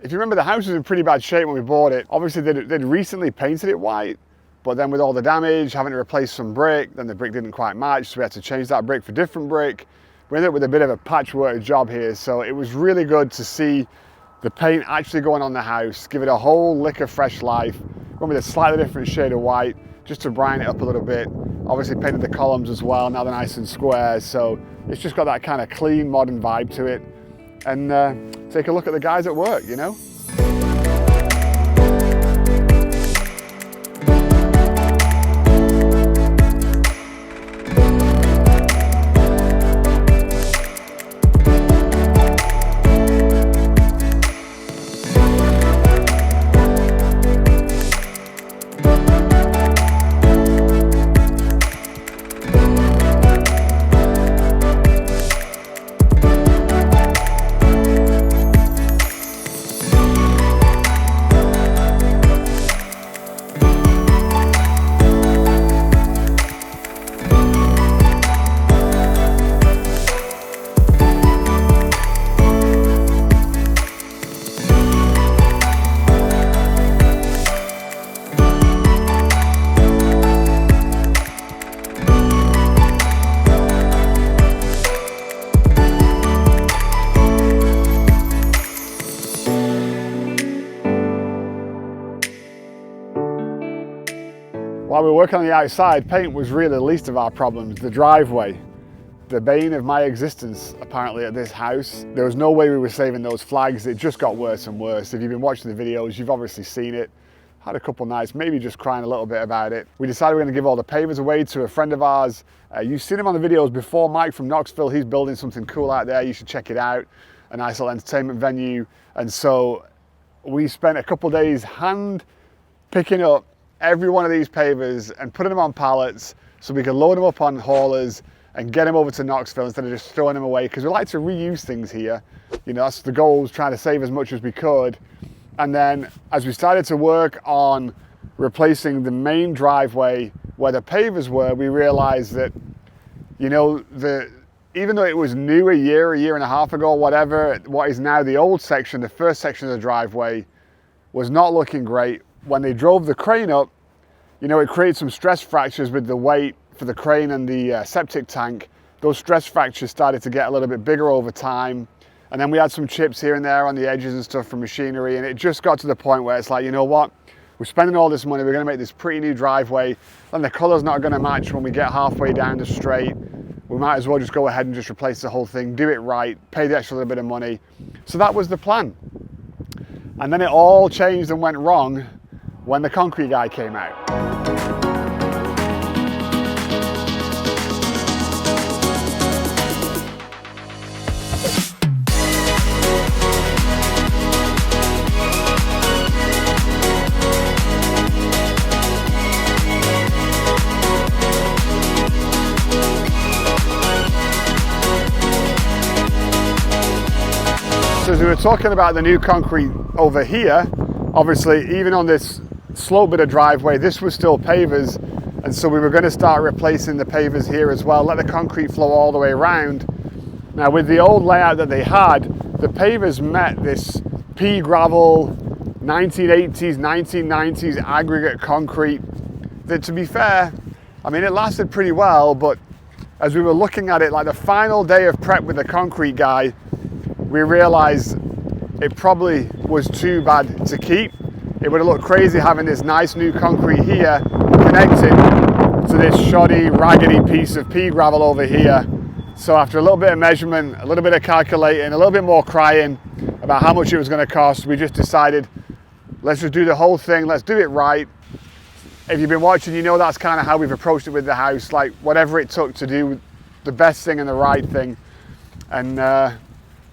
If you remember, the house was in pretty bad shape when we bought it. Obviously, they'd recently painted it white, but then with all the damage, having to replace some brick, then the brick didn't quite match, so we had to change that brick for different brick. We ended up with a bit of a patchwork job here, so it was really good to see the paint actually going on the house, give it a whole lick of fresh life. Went with a slightly different shade of white, just to brighten it up a little bit. Obviously painted the columns as well, now they're nice and square, so it's just got that kind of clean, modern vibe to it. And take a look at the guys at work, you know? While we were working on the outside, paint was really the least of our problems. The driveway, the bane of my existence apparently at this house. There was no way we were saving those flags. It just got worse and worse. If you've been watching the videos, you've obviously seen it. Had a couple nights, maybe just crying a little bit about it. We decided we're gonna give all the pavers away to a friend of ours. You've seen him on the videos before, Mike from Knoxville. He's building something cool out there. You should check it out. A nice little entertainment venue. And so we spent a couple days hand picking up every one of these pavers and putting them on pallets so we could load them up on haulers and get them over to Knoxville instead of just throwing them away, because we like to reuse things here. You know, that's the goal, was trying to save as much as we could. And then as we started to work on replacing the main driveway where the pavers were, we realized that, you know, even though it was new a year and a half ago, whatever, what is now the old section, the first section of the driveway, was not looking great. When they drove the crane up, you know, it created some stress fractures with the weight for the crane and the septic tank. Those stress fractures started to get a little bit bigger over time. And then we had some chips here and there on the edges and stuff from machinery. And it just got to the point where it's like, you know what? We're spending all this money. We're going to make this pretty new driveway. And the color's not going to match when we get halfway down the straight. We might as well just go ahead and just replace the whole thing, do it right, pay the extra little bit of money. So that was the plan. And then it all changed and went wrong when the concrete guy came out. So as we were talking about the new concrete over here, obviously even on this slope bit of driveway, this was still pavers, and so we were going to start replacing the pavers here as well, let the concrete flow all the way around. Now with the old layout that they had, the pavers met this pea gravel 1980s 1990s aggregate concrete that, to be fair, I mean, it lasted pretty well, but as we were looking at it, like the final day of prep with the concrete guy, we realized it probably was too bad to keep. It would have looked crazy having this nice new concrete here connected to this shoddy, raggedy piece of pea gravel over here. So after a little bit of measurement, a little bit of calculating, a little bit more crying about how much it was going to cost, we just decided, let's just do the whole thing, let's do it right. If you've been watching, you know that's kind of how we've approached it with the house, like whatever it took to do the best thing and the right thing. And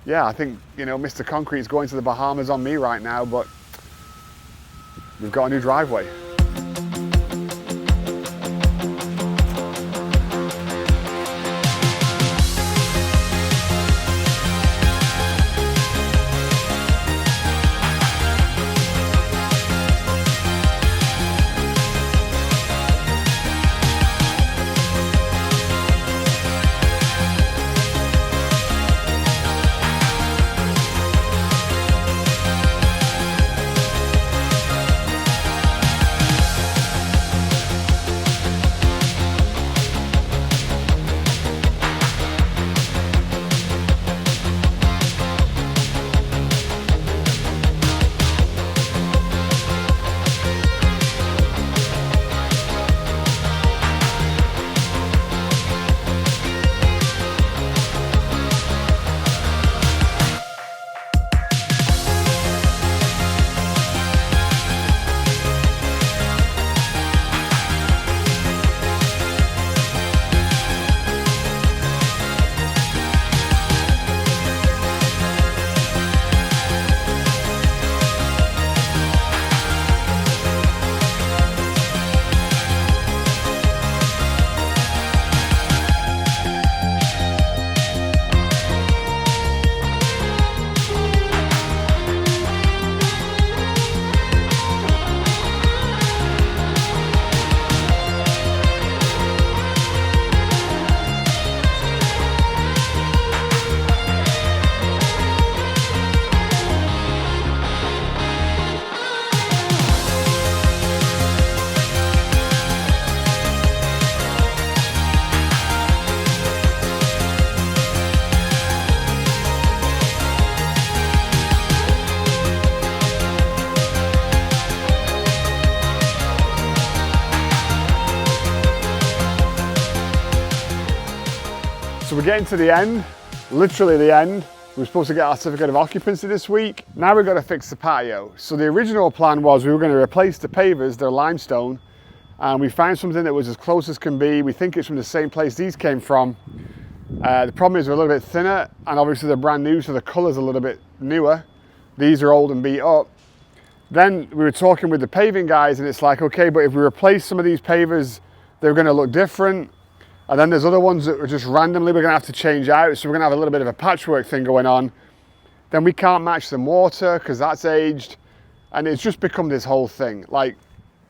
yeah, I think, you know, Mr. Concrete's going to the Bahamas on me right now, but we've got a new driveway. getting to the end, literally the end. We were supposed to get our certificate of occupancy this week. Now we've got to fix the patio. So the original plan was we were going to replace the pavers, they're limestone, and we found something that was as close as can be. We think it's from the same place these came from. The problem is they're a little bit thinner, and obviously they're brand new, so the colour's a little bit newer. These are old and beat up. Then we were talking with the paving guys, and it's like, okay, but if we replace some of these pavers, they're going to look different. And then there's other ones that are just randomly we're going to have to change out, so we're going to have a little bit of a patchwork thing going on. Then we can't match the mortar because that's aged, and it's just become this whole thing. Like,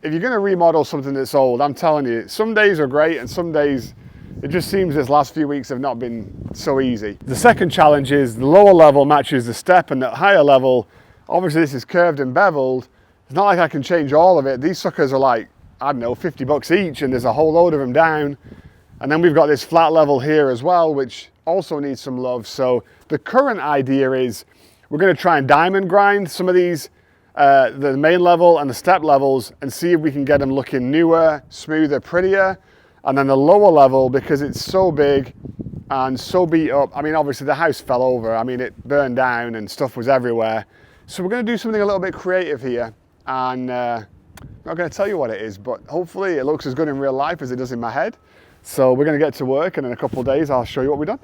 if you're going to remodel something that's old, I'm telling you, some days are great and some days it just seems this last few weeks have not been so easy. The second challenge is the lower level matches the step, and the higher level, obviously this is curved and beveled. It's not like I can change all of it. These suckers are like, I don't know, 50 bucks each, and there's a whole load of them down. And then we've got this flat level here as well, which also needs some love. So the current idea is we're going to try and diamond grind some of these, the main level and the step levels, and see if we can get them looking newer, smoother, prettier. And then the lower level, because it's so big and so beat up, I mean, obviously the house fell over. I mean, it burned down and stuff was everywhere. So we're going to do something a little bit creative here. And I'm not going to tell you what it is, but hopefully it looks as good in real life as it does in my head. So we're going to get to work, and in a couple of days I'll show you what we've done.